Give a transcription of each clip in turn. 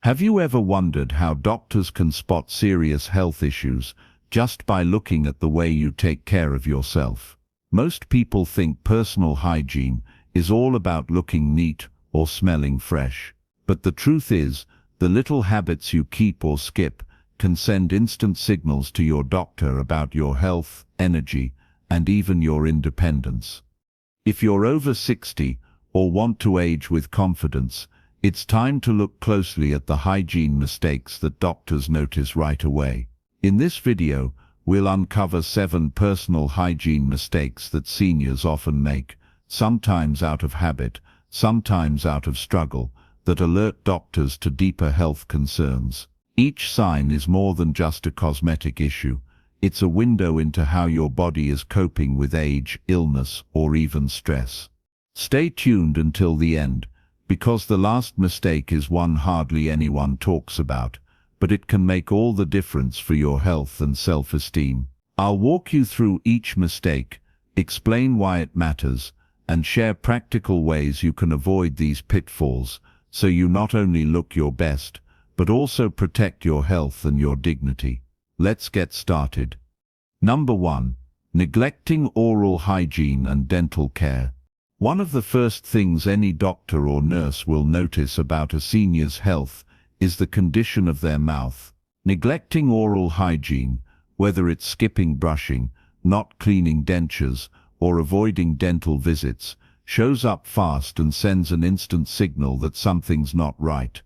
Have you ever wondered how doctors can spot serious health issues just by looking at the way you take care of yourself? Most people think personal hygiene is all about looking neat or smelling fresh. But the truth is, the little habits you keep or skip can send instant signals to your doctor about your health, energy, and even your independence. If you're over 60 or want to age with confidence, it's time to look closely at the hygiene mistakes that doctors notice right away. In this video, we'll uncover 7 personal hygiene mistakes that seniors often make, sometimes out of habit, sometimes out of struggle, that alert doctors to deeper health concerns. Each sign is more than just a cosmetic issue. It's a window into how your body is coping with age, illness, or even stress. Stay tuned until the end, because the last mistake is one hardly anyone talks about, but it can make all the difference for your health and self-esteem. I'll walk you through each mistake, explain why it matters, and share practical ways you can avoid these pitfalls, so you not only look your best, but also protect your health and your dignity. Let's get started. Number 1. Neglecting oral hygiene and dental care. One of the first things any doctor or nurse will notice about a senior's health is the condition of their mouth. Neglecting oral hygiene, whether it's skipping brushing, not cleaning dentures, or avoiding dental visits, shows up fast and sends an instant signal that something's not right.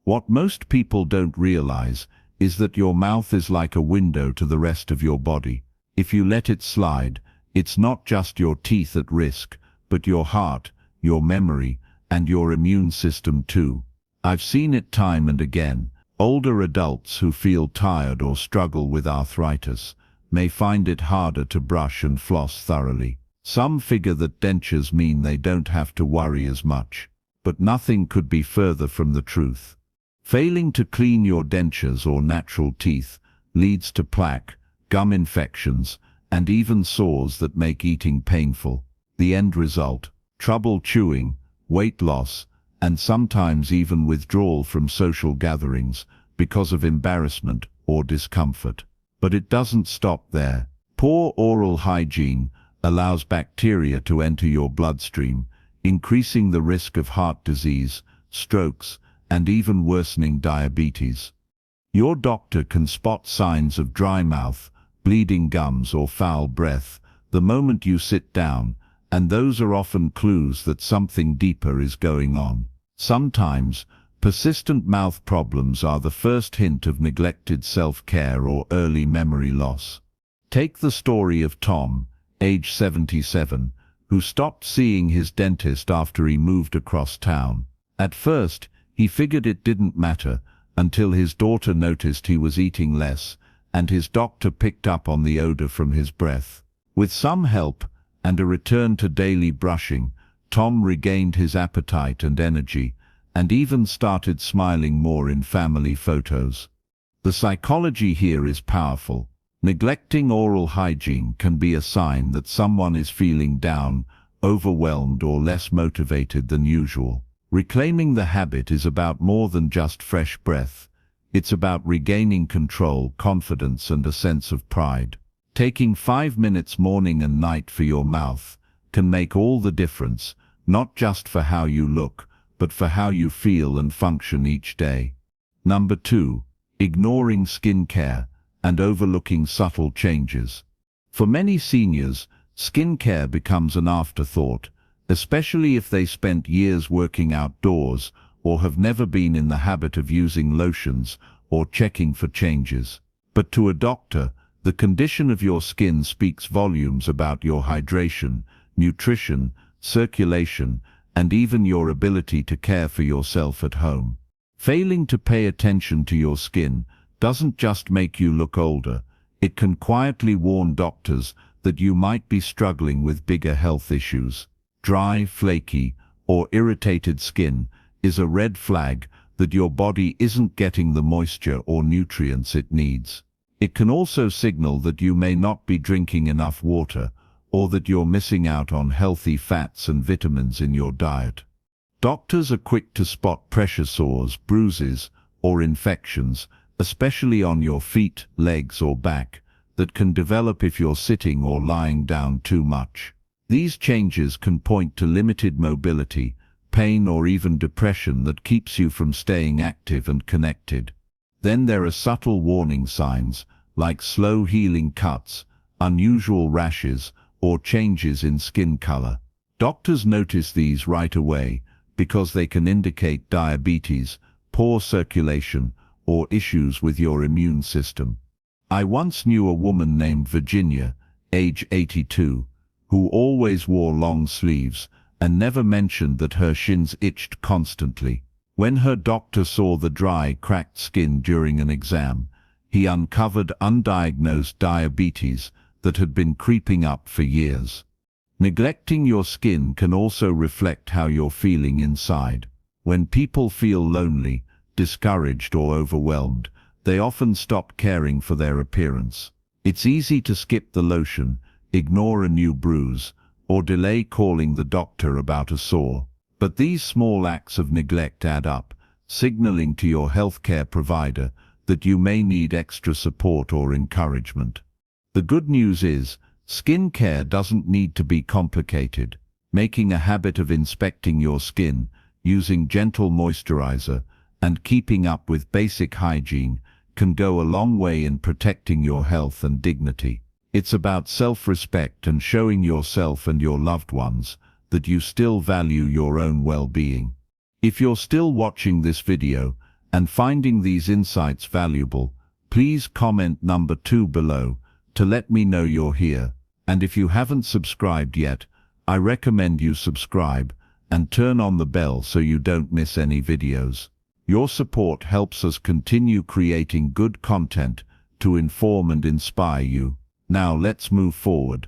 What most people don't realize is that your mouth is like a window to the rest of your body. If you let it slide, it's not just your teeth at risk, but your heart, your memory, and your immune system too. I've seen it time and again. Older adults who feel tired or struggle with arthritis may find it harder to brush and floss thoroughly. Some figure that dentures mean they don't have to worry as much, but nothing could be further from the truth. Failing to clean your dentures or natural teeth leads to plaque, gum infections, and even sores that make eating painful. The end result: trouble chewing, weight loss, and sometimes even withdrawal from social gatherings because of embarrassment or discomfort. But it doesn't stop there. Poor oral hygiene allows bacteria to enter your bloodstream, increasing the risk of heart disease, strokes, and even worsening diabetes. Your doctor can spot signs of dry mouth, bleeding gums, or foul breath the moment you sit down, and those are often clues that something deeper is going on. Sometimes, persistent mouth problems are the first hint of neglected self-care or early memory loss. Take the story of Tom, age 77, who stopped seeing his dentist after he moved across town. At first, he figured it didn't matter, until his daughter noticed he was eating less, and his doctor picked up on the odor from his breath. With some help, and a return to daily brushing, Tom regained his appetite and energy, and even started smiling more in family photos. The psychology here is powerful. Neglecting oral hygiene can be a sign that someone is feeling down, overwhelmed, or less motivated than usual. Reclaiming the habit is about more than just fresh breath. It's about regaining control, confidence, and a sense of pride. Taking 5 minutes morning and night for your mouth can make all the difference, not just for how you look, but for how you feel and function each day. Number 2. Ignoring skin care and overlooking subtle changes. For many seniors, skin care becomes an afterthought, especially if they spent years working outdoors or have never been in the habit of using lotions or checking for changes. But to a doctor, the condition of your skin speaks volumes about your hydration, nutrition, circulation, and even your ability to care for yourself at home. Failing to pay attention to your skin doesn't just make you look older, it can quietly warn doctors that you might be struggling with bigger health issues. Dry, flaky, or irritated skin is a red flag that your body isn't getting the moisture or nutrients it needs. It can also signal that you may not be drinking enough water, or that you're missing out on healthy fats and vitamins in your diet. Doctors are quick to spot pressure sores, bruises, or infections, especially on your feet, legs or back, that can develop if you're sitting or lying down too much. These changes can point to limited mobility, pain or even depression that keeps you from staying active and connected. Then there are subtle warning signs, like slow healing cuts, unusual rashes, or changes in skin color. Doctors notice these right away because they can indicate diabetes, poor circulation, or issues with your immune system. I once knew a woman named Virginia, age 82, who always wore long sleeves and never mentioned that her shins itched constantly. When her doctor saw the dry, cracked skin during an exam, he uncovered undiagnosed diabetes that had been creeping up for years. Neglecting your skin can also reflect how you're feeling inside. When people feel lonely, discouraged or overwhelmed, they often stop caring for their appearance. It's easy to skip the lotion, ignore a new bruise, or delay calling the doctor about a sore. But these small acts of neglect add up, signaling to your healthcare provider that you may need extra support or encouragement. The good news is, skin care doesn't need to be complicated. Making a habit of inspecting your skin, using gentle moisturizer, and keeping up with basic hygiene can go a long way in protecting your health and dignity. It's about self-respect and showing yourself and your loved ones that you still value your own well-being. If you're still watching this video and finding these insights valuable, please comment number 2 below to let me know you're here. And if you haven't subscribed yet, I recommend you subscribe and turn on the bell so you don't miss any videos. Your support helps us continue creating good content to inform and inspire you. Now let's move forward.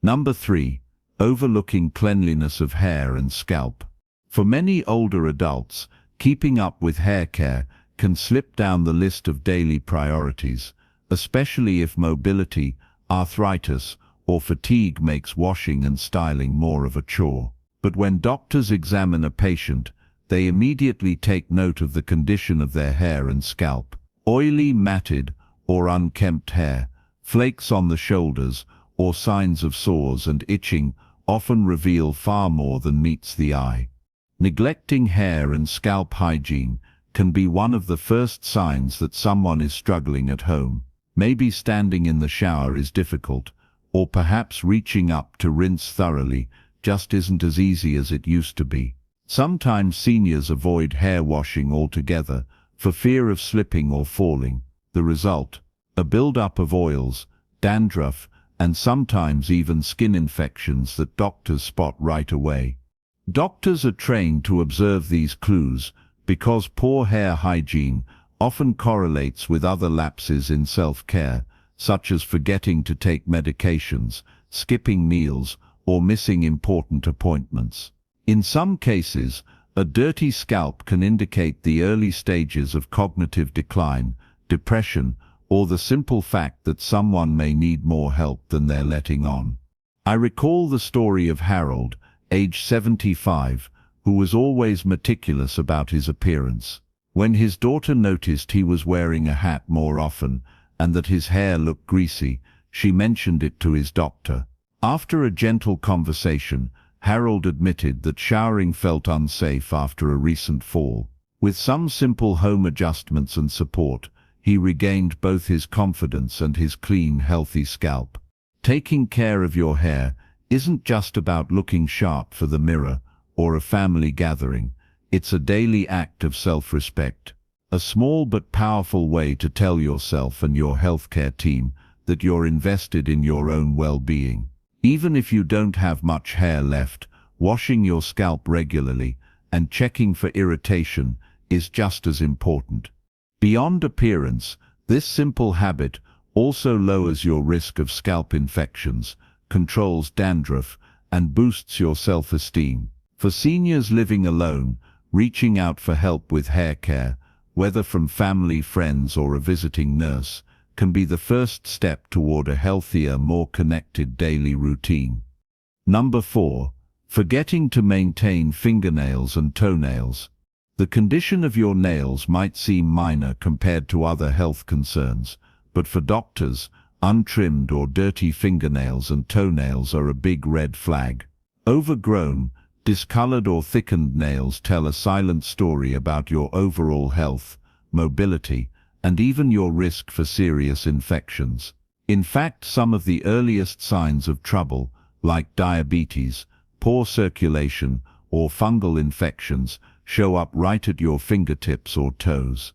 Number 3. Overlooking cleanliness of hair and scalp. For many older adults, keeping up with hair care can slip down the list of daily priorities, especially if mobility, arthritis, or fatigue makes washing and styling more of a chore. But when doctors examine a patient, they immediately take note of the condition of their hair and scalp. Oily, matted, or unkempt hair, flakes on the shoulders, or signs of sores and itching often reveal far more than meets the eye. Neglecting hair and scalp hygiene can be one of the first signs that someone is struggling at home. Maybe standing in the shower is difficult, or perhaps reaching up to rinse thoroughly just isn't as easy as it used to be. Sometimes seniors avoid hair washing altogether for fear of slipping or falling. The result? A build-up of oils, dandruff, and sometimes even skin infections that doctors spot right away. Doctors are trained to observe these clues because poor hair hygiene often correlates with other lapses in self-care, such as forgetting to take medications, skipping meals, or missing important appointments. In some cases, a dirty scalp can indicate the early stages of cognitive decline, depression, or the simple fact that someone may need more help than they're letting on. I recall the story of Harold, age 75, who was always meticulous about his appearance. When his daughter noticed he was wearing a hat more often and that his hair looked greasy, she mentioned it to his doctor. After a gentle conversation, Harold admitted that showering felt unsafe after a recent fall. With some simple home adjustments and support, he regained both his confidence and his clean, healthy scalp. Taking care of your hair isn't just about looking sharp for the mirror or a family gathering. It's a daily act of self-respect. A small but powerful way to tell yourself and your healthcare team that you're invested in your own well-being. Even if you don't have much hair left, washing your scalp regularly and checking for irritation is just as important. Beyond appearance, this simple habit also lowers your risk of scalp infections, controls dandruff, and boosts your self-esteem. For seniors living alone, reaching out for help with hair care, whether from family, friends, or a visiting nurse, can be the first step toward a healthier, more connected daily routine. Number 4. Forgetting to maintain fingernails and toenails. The condition of your nails might seem minor compared to other health concerns, but for doctors, untrimmed or dirty fingernails and toenails are a big red flag. Overgrown, discolored or thickened nails tell a silent story about your overall health, mobility, and even your risk for serious infections. In fact, some of the earliest signs of trouble, like diabetes, poor circulation, or fungal infections, show up right at your fingertips or toes.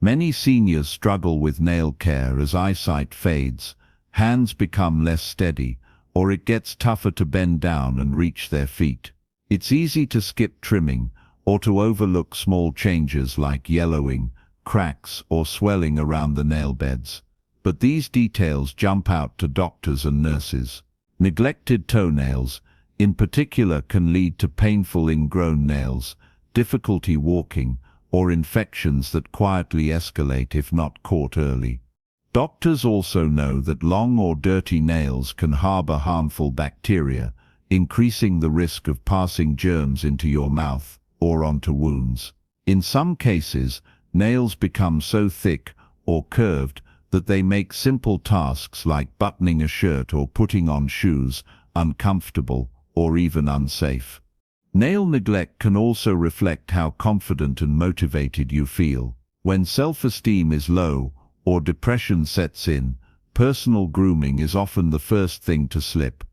Many seniors struggle with nail care as eyesight fades, hands become less steady, or it gets tougher to bend down and reach their feet. It's easy to skip trimming, or to overlook small changes like yellowing, cracks, or swelling around the nail beds. But these details jump out to doctors and nurses. Neglected toenails, in particular, can lead to painful ingrown nails, difficulty walking, or infections that quietly escalate if not caught early. Doctors also know that long or dirty nails can harbor harmful bacteria, increasing the risk of passing germs into your mouth or onto wounds. In some cases, nails become so thick or curved that they make simple tasks like buttoning a shirt or putting on shoes uncomfortable or even unsafe. Nail neglect can also reflect how confident and motivated you feel. When self-esteem is low or depression sets in, personal grooming is often the first thing to slip.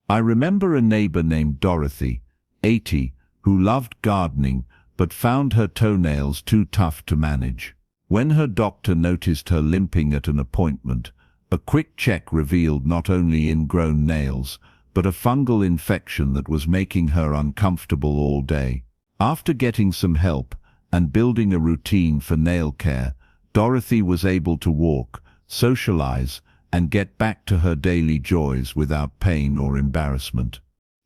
I remember a neighbor named Dorothy, 80, who loved gardening but found her toenails too tough to manage. When her doctor noticed her limping at an appointment, a quick check revealed not only ingrown nails, but a fungal infection that was making her uncomfortable all day. After getting some help and building a routine for nail care, Dorothy was able to walk, socialize, and get back to her daily joys without pain or embarrassment.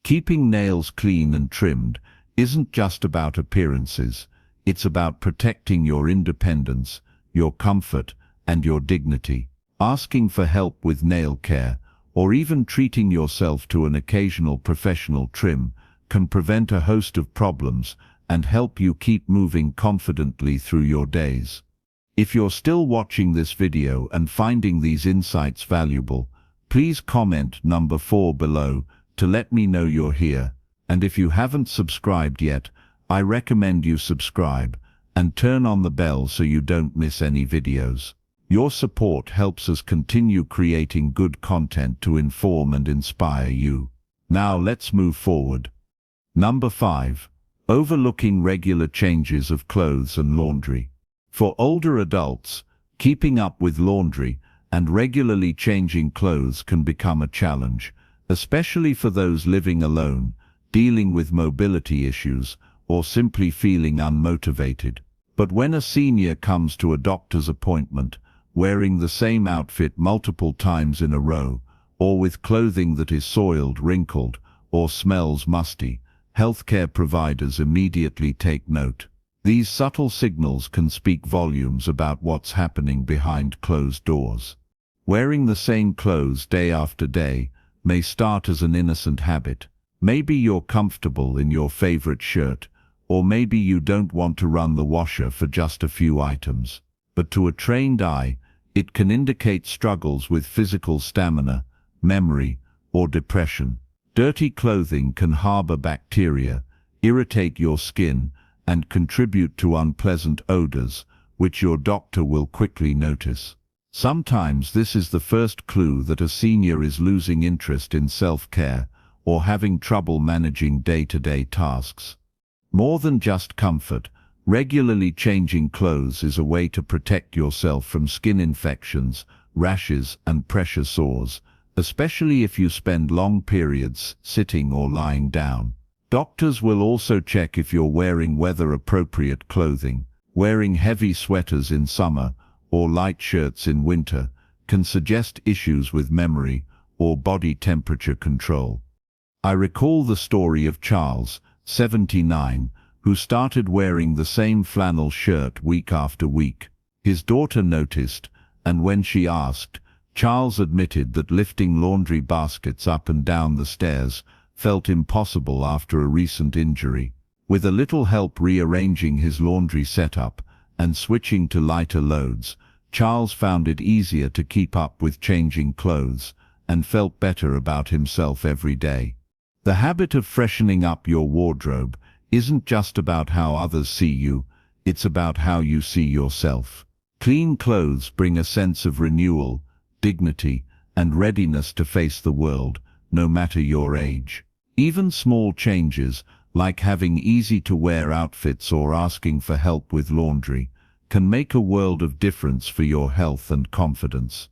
Keeping nails clean and trimmed isn't just about appearances. It's about protecting your independence, your comfort, and your dignity. Asking for help with nail care, or even treating yourself to an occasional professional trim, can prevent a host of problems and help you keep moving confidently through your days. If you're still watching this video and finding these insights valuable, please comment number 4 below to let me know you're here. And if you haven't subscribed yet, I recommend you subscribe and turn on the bell so you don't miss any videos. Your support helps us continue creating good content to inform and inspire you. Now let's move forward. Number 5. Overlooking regular changes of clothes and laundry. For older adults, keeping up with laundry and regularly changing clothes can become a challenge, especially for those living alone, dealing with mobility issues, or simply feeling unmotivated. But when a senior comes to a doctor's appointment, wearing the same outfit multiple times in a row, or with clothing that is soiled, wrinkled, or smells musty, healthcare providers immediately take note. These subtle signals can speak volumes about what's happening behind closed doors. Wearing the same clothes day after day may start as an innocent habit. Maybe you're comfortable in your favorite shirt, or maybe you don't want to run the washer for just a few items. But to a trained eye, it can indicate struggles with physical stamina, memory, or depression. Dirty clothing can harbor bacteria, irritate your skin, and contribute to unpleasant odors, which your doctor will quickly notice. Sometimes this is the first clue that a senior is losing interest in self-care or having trouble managing day-to-day tasks. More than just comfort, regularly changing clothes is a way to protect yourself from skin infections, rashes, and pressure sores, especially if you spend long periods sitting or lying down. Doctors will also check if you're wearing weather-appropriate clothing. Wearing heavy sweaters in summer or light shirts in winter can suggest issues with memory or body temperature control. I recall the story of Charles, 79, who started wearing the same flannel shirt week after week. His daughter noticed, and when she asked, Charles admitted that lifting laundry baskets up and down the stairs felt impossible after a recent injury. With a little help rearranging his laundry setup and switching to lighter loads, Charles found it easier to keep up with changing clothes and felt better about himself every day. The habit of freshening up your wardrobe isn't just about how others see you, it's about how you see yourself. Clean clothes bring a sense of renewal, dignity, and readiness to face the world, no matter your age. Even small changes, like having easy-to-wear outfits or asking for help with laundry, can make a world of difference for your health and confidence.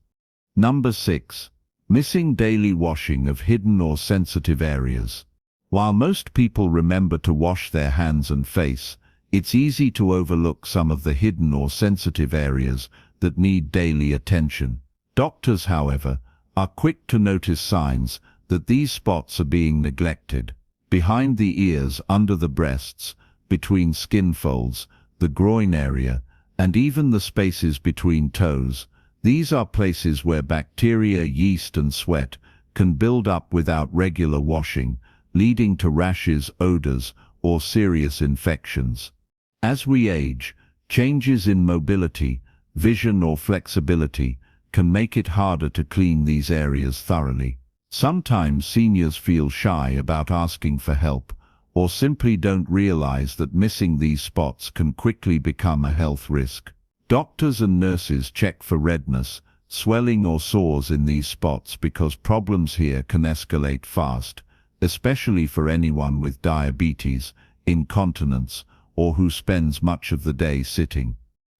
Number 6. Missing daily washing of hidden or sensitive areas. While most people remember to wash their hands and face, it's easy to overlook some of the hidden or sensitive areas that need daily attention. Doctors, however, are quick to notice signs that these spots are being neglected. Behind the ears, under the breasts, between skin folds, the groin area, and even the spaces between toes, these are places where bacteria, yeast, and sweat can build up without regular washing, leading to rashes, odors, or serious infections. As we age, changes in mobility, vision, or flexibility can make it harder to clean these areas thoroughly. Sometimes seniors feel shy about asking for help, or simply don't realize that missing these spots can quickly become a health risk. Doctors and nurses check for redness, swelling, or sores in these spots because problems here can escalate fast, especially for anyone with diabetes, incontinence, or who spends much of the day sitting.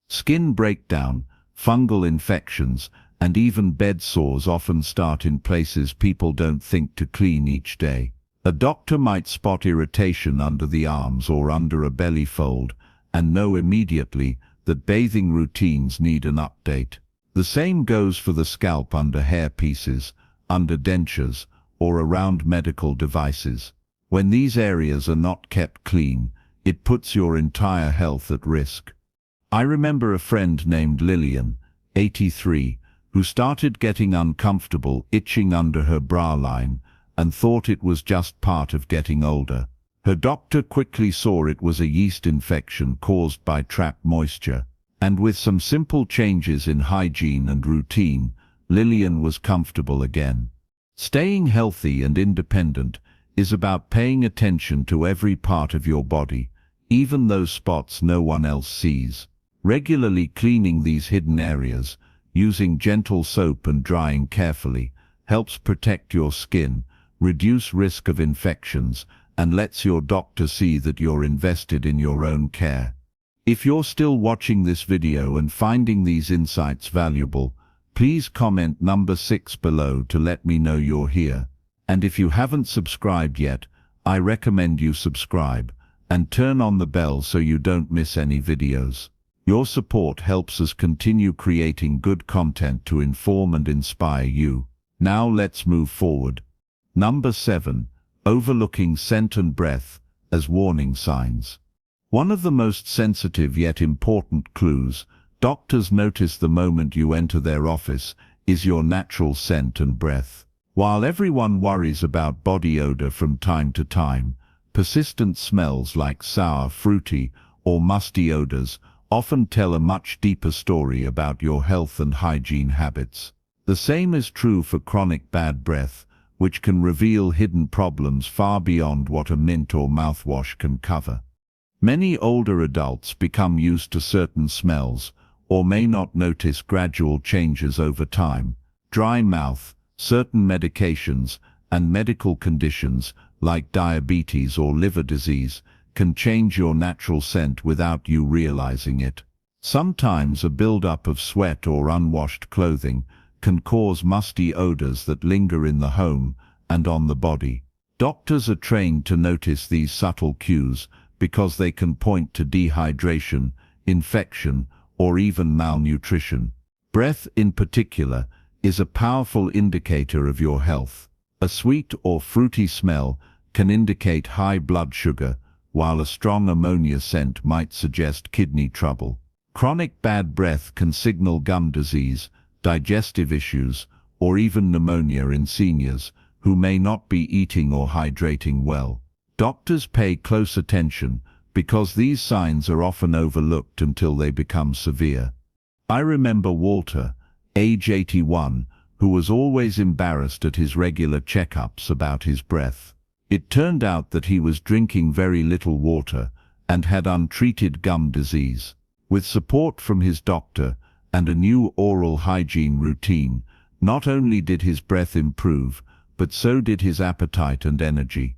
Skin breakdown, fungal infections, and even bed sores often start in places people don't think to clean each day. A doctor might spot irritation under the arms or under a belly fold and know immediately that bathing routines need an update. The same goes for the scalp, under hair pieces, under dentures, or around medical devices. When these areas are not kept clean, it puts your entire health at risk. I remember a friend named Lillian, 83, who started getting uncomfortable itching under her bra line and thought it was just part of getting older. Her doctor quickly saw it was a yeast infection caused by trapped moisture, and with some simple changes in hygiene and routine, Lillian was comfortable again. Staying healthy and independent is about paying attention to every part of your body, even those spots no one else sees. Regularly cleaning these hidden areas, using gentle soap and drying carefully, helps protect your skin, reduce risk of infections, and lets your doctor see that you're invested in your own care. If you're still watching this video and finding these insights valuable, please comment number 6 below to let me know you're here. And if you haven't subscribed yet, I recommend you subscribe and turn on the bell so you don't miss any videos. Your support helps us continue creating good content to inform and inspire you. Now let's move forward. Number 7. Overlooking scent and breath as warning signs. One of the most sensitive yet important clues doctors notice the moment you enter their office is your natural scent and breath. While everyone worries about body odor from time to time, persistent smells like sour, fruity, or musty odors often tell a much deeper story about your health and hygiene habits. The same is true for chronic bad breath, which can reveal hidden problems far beyond what a mint or mouthwash can cover. Many older adults become used to certain smells, or may not notice gradual changes over time. Dry mouth, certain medications, and medical conditions like diabetes or liver disease can change your natural scent without you realizing it. Sometimes a buildup of sweat or unwashed clothing can cause musty odors that linger in the home and on the body. Doctors are trained to notice these subtle cues because they can point to dehydration, infection, or even malnutrition. Breath, in particular, is a powerful indicator of your health. A sweet or fruity smell can indicate high blood sugar, while a strong ammonia scent might suggest kidney trouble. Chronic bad breath can signal gum disease, digestive issues, or even pneumonia in seniors who may not be eating or hydrating well. Doctors pay close attention because these signs are often overlooked until they become severe. I remember Walter, age 81, who was always embarrassed at his regular checkups about his breath. It turned out that he was drinking very little water and had untreated gum disease. With support from his doctor and a new oral hygiene routine, not only did his breath improve, but so did his appetite and energy.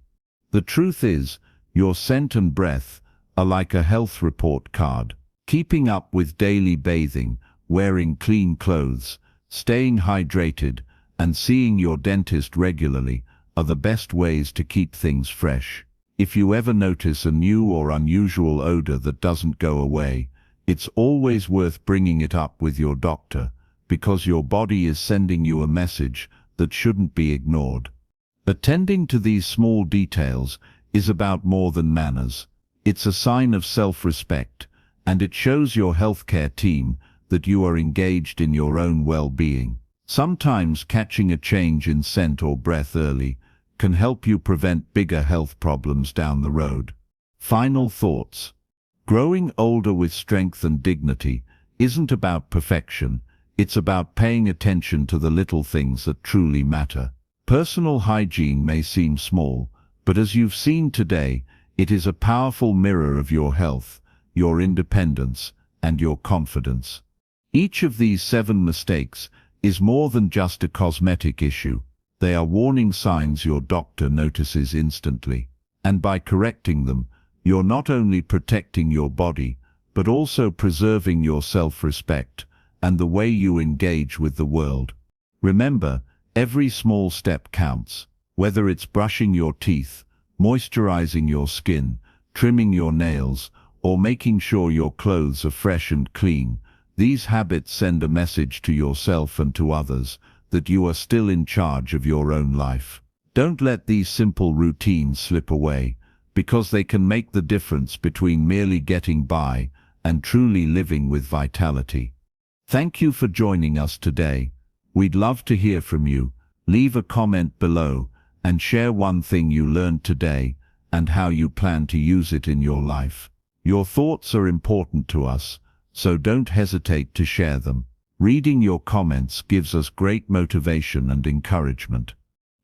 The truth is, your scent and breath are like a health report card. Keeping up with daily bathing, wearing clean clothes, staying hydrated, and seeing your dentist regularly are the best ways to keep things fresh. If you ever notice a new or unusual odor that doesn't go away, it's always worth bringing it up with your doctor, because your body is sending you a message that shouldn't be ignored. Attending to these small details is about more than manners. It's a sign of self-respect, and it shows your healthcare team that you are engaged in your own well-being. Sometimes catching a change in scent or breath early can help you prevent bigger health problems down the road. Final thoughts. Growing older with strength and dignity isn't about perfection, it's about paying attention to the little things that truly matter. Personal hygiene may seem small, but as you've seen today, it is a powerful mirror of your health, your independence, and your confidence. Each of these 7 mistakes is more than just a cosmetic issue. They are warning signs your doctor notices instantly. And by correcting them, you're not only protecting your body, but also preserving your self-respect and the way you engage with the world. Remember, every small step counts, whether it's brushing your teeth, moisturizing your skin, trimming your nails, or making sure your clothes are fresh and clean. These habits send a message to yourself and to others that you are still in charge of your own life. Don't let these simple routines slip away, because they can make the difference between merely getting by and truly living with vitality. Thank you for joining us today. We'd love to hear from you. Leave a comment below and share one thing you learned today and how you plan to use it in your life. Your thoughts are important to us, so don't hesitate to share them. Reading your comments gives us great motivation and encouragement.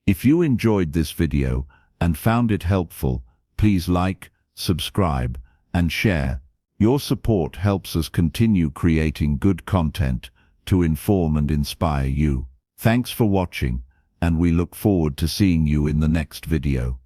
If you enjoyed this video and found it helpful, please like, subscribe, and share. Your support helps us continue creating good content to inform and inspire you. Thanks for watching, and we look forward to seeing you in the next video.